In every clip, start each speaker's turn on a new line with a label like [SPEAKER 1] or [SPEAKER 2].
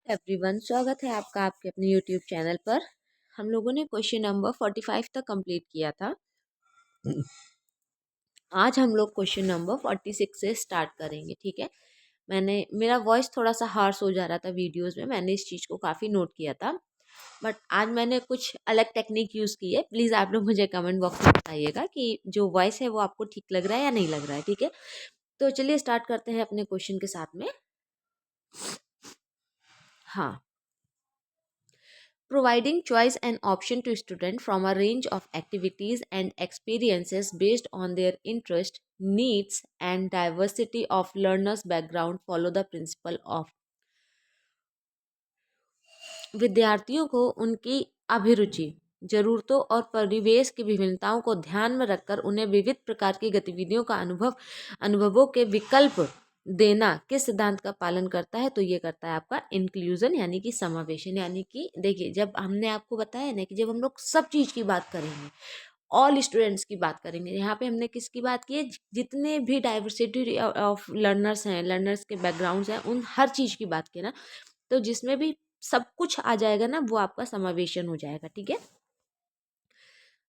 [SPEAKER 1] Everyone, स्वागत है आपका आपके अपने यूट्यूब चैनल पर। हम लोगों ने क्वेश्चन नंबर 45 तक कंप्लीट किया था। आज हम लोग क्वेश्चन नंबर 46 से स्टार्ट करेंगे। ठीक है, मेरा वॉइस थोड़ा सा हार्श हो जा रहा था वीडियोस में, मैंने इस चीज़ को काफ़ी नोट किया था, बट आज मैंने कुछ अलग टेक्निक यूज़ की है। प्लीज़ आप लोग मुझे कमेंट बॉक्स में बताइएगा कि जो वॉइस है वो आपको ठीक लग रहा है या नहीं लग रहा है। ठीक है, तो चलिए स्टार्ट करते हैं अपने क्वेश्चन के साथ में। हाँ, providing choice and option to students from a range of activities and experiences based on their interest, needs, and diversity of learners' background follow the principle of विद्यार्थियों को उनकी अभिरुचि, जरूरतों और परिवेश की विभिन्नताओं को ध्यान में रखकर उन्हें विविध प्रकार की गतिविधियों का अनुभवों के विकल्प देना किस सिद्धांत का पालन करता है? तो ये करता है आपका इंक्लूजन, यानी कि समावेशन। यानी कि देखिए, जब हमने आपको बताया ना कि जब हम लोग सब चीज़ की बात करेंगे, ऑल स्टूडेंट्स की बात करेंगे, यहाँ पे हमने किसकी बात की है? जितने भी डाइवर्सिटी ऑफ लर्नर्स हैं, लर्नर्स के बैकग्राउंड्स हैं, उन हर चीज़ की बात की ना, तो जिसमें भी सब कुछ आ जाएगा ना, वो आपका समावेशन हो जाएगा। ठीक है,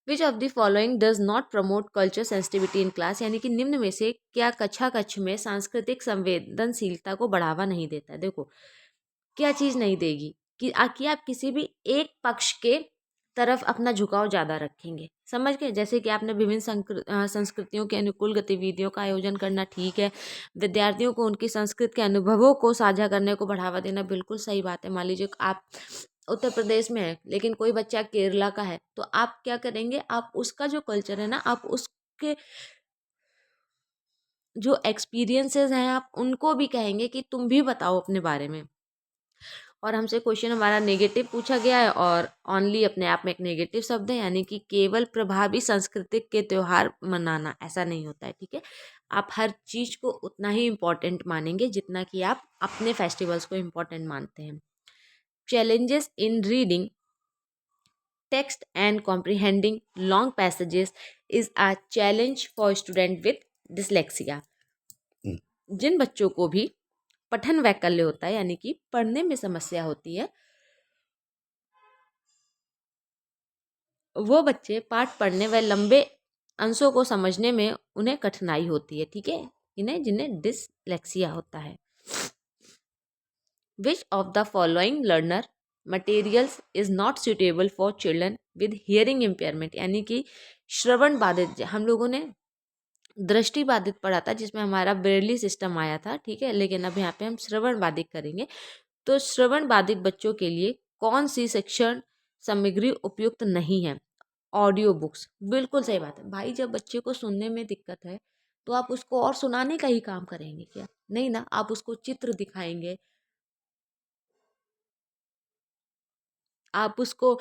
[SPEAKER 1] विच of the following does not promote culture sensitivity in class, यानी कि निम्न में से क्या कक्षा कक्ष में सांस्कृतिक संवेदनशीलता को बढ़ावा नहीं देता है? देखो, क्या चीज़ नहीं देगी कि आप किसी भी एक पक्ष के तरफ अपना झुकाव ज़्यादा रखेंगे। समझ गए? जैसे कि आपने विभिन्न संस्कृतियों के अनुकूल गतिविधियों का आयोजन करना, ठीक है। विद्यार्थियों को उनकी संस्कृत के अनुभवों को साझा करने को बढ़ावा देना, बिल्कुल सही बात है। मान लीजिए आप उत्तर प्रदेश में है, लेकिन कोई बच्चा केरला का है, तो आप क्या करेंगे? आप उसका जो कल्चर है ना, आप उसके जो एक्सपीरियंसेस हैं, आप उनको भी कहेंगे कि तुम भी बताओ अपने बारे में। और हमसे क्वेश्चन हमारा नेगेटिव पूछा गया है, और ओनली अपने आप में एक नेगेटिव शब्द है, यानी कि केवल प्रभावी सांस्कृतिक के त्योहार मनाना, ऐसा नहीं होता है। ठीक है, आप हर चीज़ को उतना ही इम्पोर्टेंट मानेंगे जितना कि आप अपने फेस्टिवल्स को इम्पोर्टेंट मानते हैं। Challenges in reading text and comprehending long passages is a challenge for student with dyslexia. जिन बच्चों को भी पठन वैकल्य होता है, यानी कि पढ़ने में समस्या होती है, वो बच्चे पाठ पढ़ने व लंबे अंशों को समझने में उन्हें कठिनाई होती है। ठीक है, जिन्हें डिसलेक्सिया होता है। विच of the following learner materials is not suitable for children with hearing impairment, यानी कि श्रवण बाधित। हम लोगों ने दृष्टि बाधित पढ़ा था, जिसमें हमारा ब्रेली सिस्टम आया था। ठीक है, लेकिन अब यहाँ पे हम श्रवण बाधित करेंगे। तो श्रवण बाधित बच्चों के लिए कौन सी शिक्षण सामग्री उपयुक्त नहीं है? ऑडियो बुक्स, बिल्कुल सही बात है भाई। जब बच्चे को सुनने में दिक्कत है, तो आप उसको और सुनाने का ही काम करेंगे क्या? नहीं ना, आप उसको चित्र दिखाएंगे, आप उसको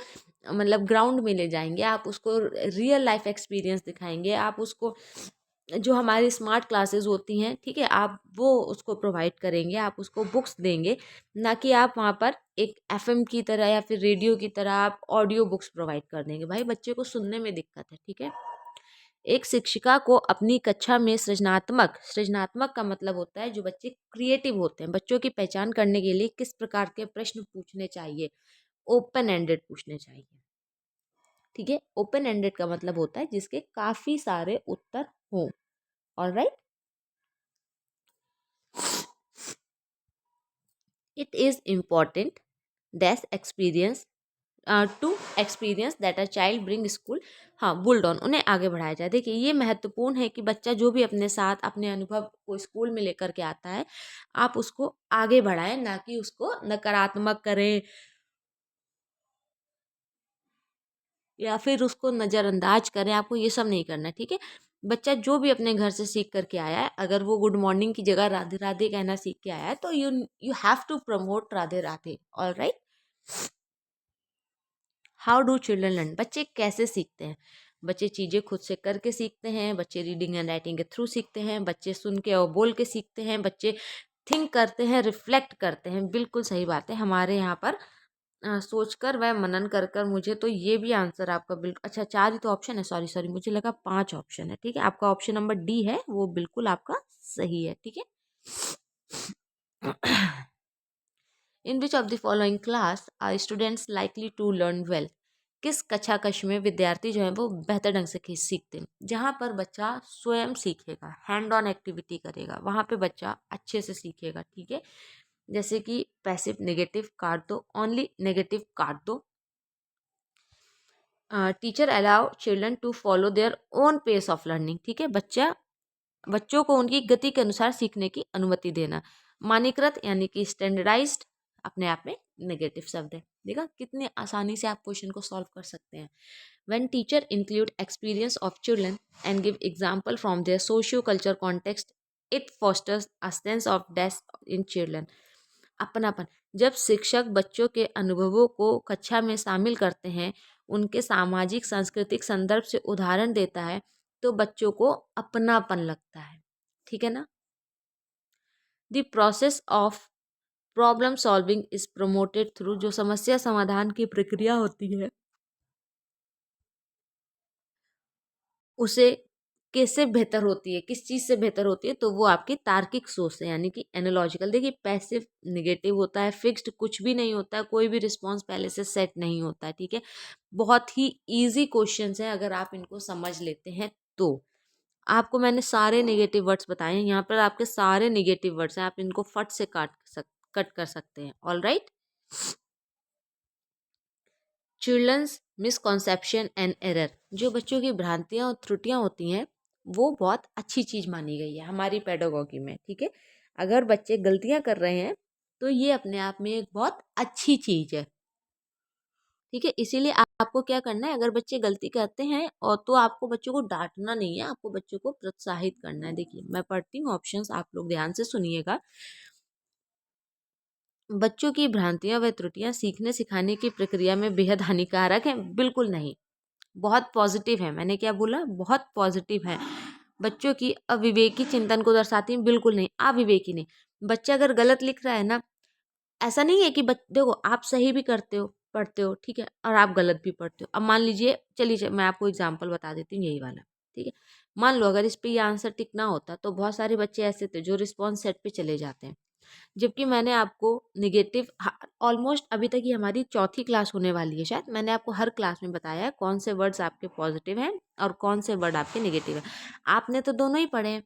[SPEAKER 1] मतलब ग्राउंड में ले जाएंगे, आप उसको रियल लाइफ एक्सपीरियंस दिखाएंगे, आप उसको जो हमारी स्मार्ट क्लासेस होती हैं, ठीक है, आप वो उसको प्रोवाइड करेंगे, आप उसको बुक्स देंगे, ना कि आप वहाँ पर एक एफएम की तरह या फिर रेडियो की तरह आप ऑडियो बुक्स प्रोवाइड कर देंगे। भाई, बच्चे को सुनने में दिक्कत है। ठीक है, एक शिक्षिका को अपनी कक्षा में सृजनात्मक सृजनात्मक का मतलब होता है जो बच्चे क्रिएटिव होते हैं, बच्चों की पहचान करने के लिए किस प्रकार के प्रश्न पूछने चाहिए? ओपन एंडेड पूछने चाहिए। ठीक है, ओपन एंडेड का मतलब होता है जिसके काफी सारे उत्तर हों। Alright, it is important that experience to experience that a child bring school. हाँ, बुल्ड ऑन, उन्हें आगे बढ़ाया जाए। देखिए, ये महत्वपूर्ण है कि बच्चा जो भी अपने साथ अपने अनुभव को स्कूल में लेकर के आता है, आप उसको आगे बढ़ाएं, ना कि उसको नकारात्मक करें या फिर उसको नज़रअंदाज करें। आपको ये सब नहीं करना है। ठीक है, बच्चा जो भी अपने घर से सीख करके आया है, अगर वो गुड मॉर्निंग की जगह राधे राधे कहना सीख के आया है, तो you you have to promote Radhe Radhe. Alright, how do children learn, बच्चे कैसे सीखते हैं? बच्चे चीज़ें खुद से करके सीखते हैं, बच्चे रीडिंग एंड राइटिंग के थ्रू सीखते हैं, बच्चे सुन के और बोल के सीखते हैं, बच्चे थिंक करते हैं, रिफ्लेक्ट करते हैं। बिल्कुल सही बात है। हमारे यहाँ पर सोचकर व मनन कर कर, मुझे तो ये भी आंसर आपका बिल्कुल अच्छा, 4 ही तो ऑप्शन है, सॉरी सॉरी, मुझे लगा 5 ऑप्शन है। ठीक है, आपका ऑप्शन नंबर डी है, वो बिल्कुल आपका सही है। ठीक है, in which of the following class are students likely to learn well. किस कक्षा कक्ष में विद्यार्थी जो है वो बेहतर ढंग से सीखते हैं? जहाँ पर बच्चा स्वयं सीखेगा, हैंड ऑन एक्टिविटी करेगा, वहाँ पे बच्चा अच्छे से सीखेगा। ठीक है, जैसे कि पैसिव नेगेटिव काट दो, ओनली नेगेटिव काट दो। Teacher allow children to follow their own pace of learning. ठीक है, बच्चों को उनकी गति के अनुसार सीखने की अनुमति देना। मानकीकृत यानी कि स्टैंडर्डाइज्ड अपने आप में नेगेटिव शब्द है। देखा कितने आसानी से आप क्वेश्चन को सॉल्व कर सकते हैं। When teacher include experience of children and give example from their socio culture context, it fosters a sense of depth in children. अपनापन। जब शिक्षक बच्चों के अनुभवों को कक्षा में शामिल करते हैं, उनके सामाजिक सांस्कृतिक संदर्भ से उदाहरण देता है, तो बच्चों को अपनापन लगता है। ठीक है ना। The process of problem solving is promoted through, जो समस्या समाधान की प्रक्रिया होती है उसे कैसे बेहतर होती है, किस चीज़ से बेहतर होती है, तो वो आपकी तार्किक सोच से, यानी कि एनालॉजिकल। देखिए पैसिव नेगेटिव होता है, फिक्स्ड कुछ भी नहीं होता है, कोई भी रिस्पॉन्स पहले से सेट नहीं होता है। ठीक है, बहुत ही ईजी क्वेश्चंस हैं अगर आप इनको समझ लेते हैं तो। आपको मैंने सारे नेगेटिव वर्ड्स बताए हैं, यहाँ पर आपके सारे नेगेटिव वर्ड्स हैं, आप इनको फट से कट कर सकते हैं। All right. Children's misconception and error, जो बच्चों की भ्रांतियाँ और त्रुटियाँ होती हैं वो बहुत अच्छी चीज़ मानी गई है हमारी पेडागोगी में। ठीक है, अगर बच्चे गलतियाँ कर रहे हैं तो ये अपने आप में एक बहुत अच्छी चीज़ है। ठीक है, इसीलिए आपको क्या करना है, अगर बच्चे गलती करते हैं और तो आपको बच्चों को डांटना नहीं है, आपको बच्चों को प्रोत्साहित करना है। देखिए मैं पढ़ती हूँ ऑप्शंस, आप लोग ध्यान से सुनिएगा। बच्चों की भ्रांतियां व त्रुटियां सीखने सिखाने की प्रक्रिया में बेहद हानिकारक हैं? बिल्कुल नहीं, बहुत पॉजिटिव है। मैंने क्या बोला, बहुत पॉजिटिव है। बच्चों की अविवेकी चिंतन को दर्शाती हैं? बिल्कुल नहीं, अविवेकी नहीं। बच्चा अगर गलत लिख रहा है ना, ऐसा नहीं है कि देखो आप सही भी करते हो, पढ़ते हो, ठीक है, और आप गलत भी पढ़ते हो। अब मान लीजिए, चलिए मैं आपको एग्जाम्पल बता देती हूँ यही वाला। ठीक है, मान लो अगर इस पे ये आंसर टिक ना होता तो बहुत सारे बच्चे ऐसे थे जो रिस्पॉन्स सेट पे चले जाते हैं। जबकि मैंने आपको निगेटिव, ऑलमोस्ट अभी तक ये हमारी चौथी क्लास होने वाली है शायद, मैंने आपको हर क्लास में बताया है कौन से वर्ड्स आपके पॉजिटिव हैं और कौन से वर्ड आपके नेगेटिव हैं। आपने तो दोनों ही पढ़े हैं,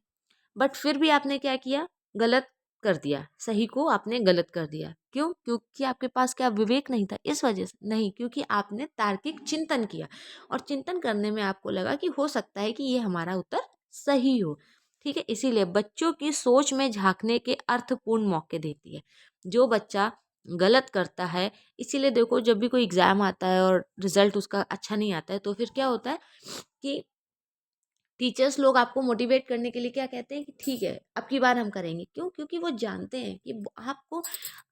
[SPEAKER 1] बट फिर भी आपने क्या किया, गलत कर दिया, सही को आपने गलत कर दिया। क्यों? क्योंकि आपके पास क्या विवेक नहीं था, इस वजह से नहीं, क्योंकि आपने तार्किक चिंतन किया और चिंतन करने में आपको लगा कि हो सकता है कि ये हमारा उत्तर सही हो। ठीक है, इसीलिए बच्चों की सोच में झांकने के अर्थपूर्ण मौके देती है। जो बच्चा गलत करता है, इसीलिए देखो जब भी कोई एग्जाम आता है और रिजल्ट उसका अच्छा नहीं आता है तो फिर क्या होता है कि टीचर्स लोग आपको मोटिवेट करने के लिए क्या कहते हैं कि ठीक है अब की बार हम करेंगे। क्यों? क्योंकि वो जानते हैं कि आपको,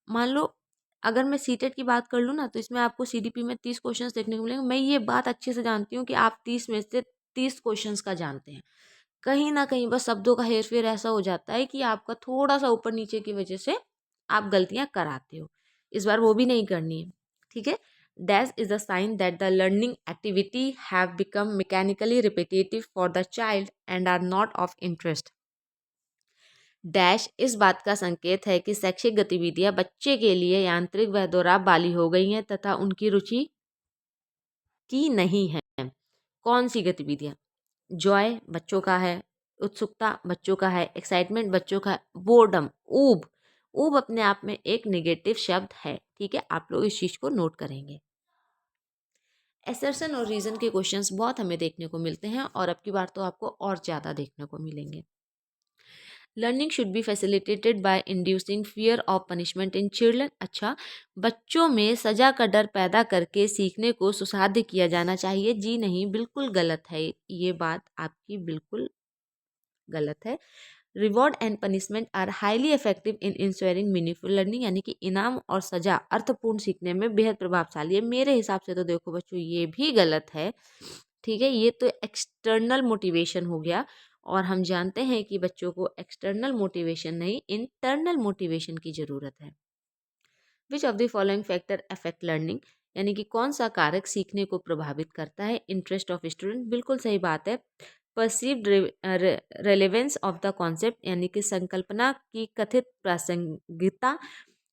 [SPEAKER 1] मान लो अगर मैं सीटेट की बात कर लूँ ना, तो इसमें आपको सीडीपी में 30 क्वेश्चंस देखने को मिलेंगे। मैं ये बात अच्छे से जानती हूँ कि आप 30 में से 30 क्वेश्चंस का जानते हैं। कहीं ना कहीं बस शब्दों का हेरफेर ऐसा हो जाता है कि आपका थोड़ा सा ऊपर नीचे की वजह से आप गलतियां कराते हो। इस बार वो भी नहीं करनी है। ठीक है, dash is a sign that the learning activity have become mechanically repetitive for the child and are not of interest. Dash इस बात का संकेत है कि शैक्षिक गतिविधियां बच्चे के लिए यांत्रिक व दोहराव वाली हो गई हैं तथा उनकी रुचि की नहीं है। कौन सी गतिविधियां? जॉय बच्चों का है, उत्सुकता बच्चों का है, एक्साइटमेंट बच्चों का है, बोर्डम, ऊब। ऊब अपने आप में एक निगेटिव शब्द है। ठीक है, आप लोग इस चीज को नोट करेंगे। एसर्शन और रीजन के क्वेश्चंस बहुत हमें देखने को मिलते हैं और अब की बार तो आपको और ज़्यादा देखने को मिलेंगे। Learning should be facilitated bye inducing fear of punishment in children. अच्छा, बच्चों में सजा का डर पैदा करके सीखने को सुसाध्य किया जाना चाहिए? जी नहीं, बिल्कुल गलत है, ये बात आपकी बिल्कुल गलत है। Reward and punishment are highly effective in ensuring meaningful learning, यानी कि इनाम और सजा अर्थपूर्ण सीखने में बेहद प्रभावशाली है। मेरे हिसाब से तो देखो बच्चों ये भी गलत है। ठीक है, ये तो एक्सटर्नल मोटिवेशन हो गया और हम जानते हैं कि बच्चों को एक्सटर्नल मोटिवेशन नहीं, इंटरनल मोटिवेशन की ज़रूरत है। विच of the following factor affect learning, यानी कि कौन सा कारक सीखने को प्रभावित करता है? इंटरेस्ट ऑफ स्टूडेंट, बिल्कुल सही बात है। Perceived relevance of the concept, यानी कि संकल्पना की कथित प्रासंगिकता।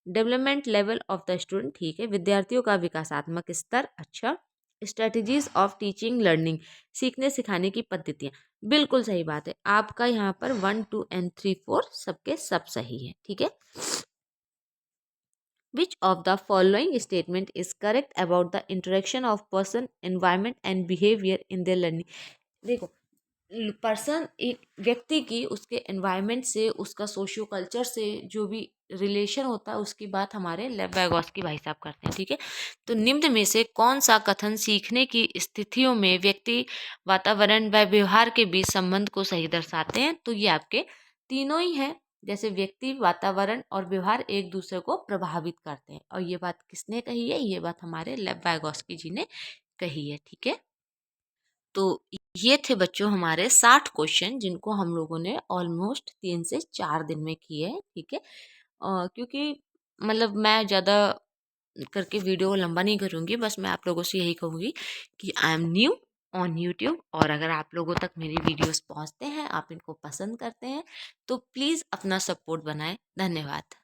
[SPEAKER 1] Development level of the student, ठीक है, विद्यार्थियों का विकासात्मक स्तर, अच्छा। स्ट्रेटजीज ऑफ टीचिंग लर्निंग, सीखने सिखाने की पद्धतियाँ, बिल्कुल सही बात है, आपका यहाँ पर 1 2 एंड 3 4 सबके सब सही है, ठीक है। Which of the following statement is correct about the interaction of person, environment and behavior in their learning? देखो, पर्सन एक व्यक्ति की उसके एनवायरनमेंट से, उसका सोशियो कल्चर से जो भी रिलेशन होता है उसकी बात हमारे लेव वैगोस्की भाई साहब करते हैं, ठीक है। तो निम्न में से कौन सा कथन सीखने की स्थितियों में व्यक्ति, वातावरण व व्यवहार के बीच संबंध को सही दर्शाते हैं? तो ये आपके तीनों ही हैं। जैसे व्यक्ति, वातावरण और व्यवहार एक दूसरे को प्रभावित करते हैं, और ये बात किसने कही है? ये बात हमारे लेव वैगोस्की जी ने कही है, ठीक है। तो ये थे बच्चों हमारे 60 क्वेश्चन, जिनको हम लोगों ने ऑलमोस्ट 3 से 4 दिन में किए हैं, ठीक है। क्योंकि मतलब मैं ज़्यादा करके वीडियो को लंबा नहीं करूँगी, बस मैं आप लोगों से यही कहूँगी कि I am new on YouTube, और अगर आप लोगों तक मेरी वीडियोस पहुँचते हैं, आप इनको पसंद करते हैं, तो प्लीज़ अपना सपोर्ट बनाएं। धन्यवाद।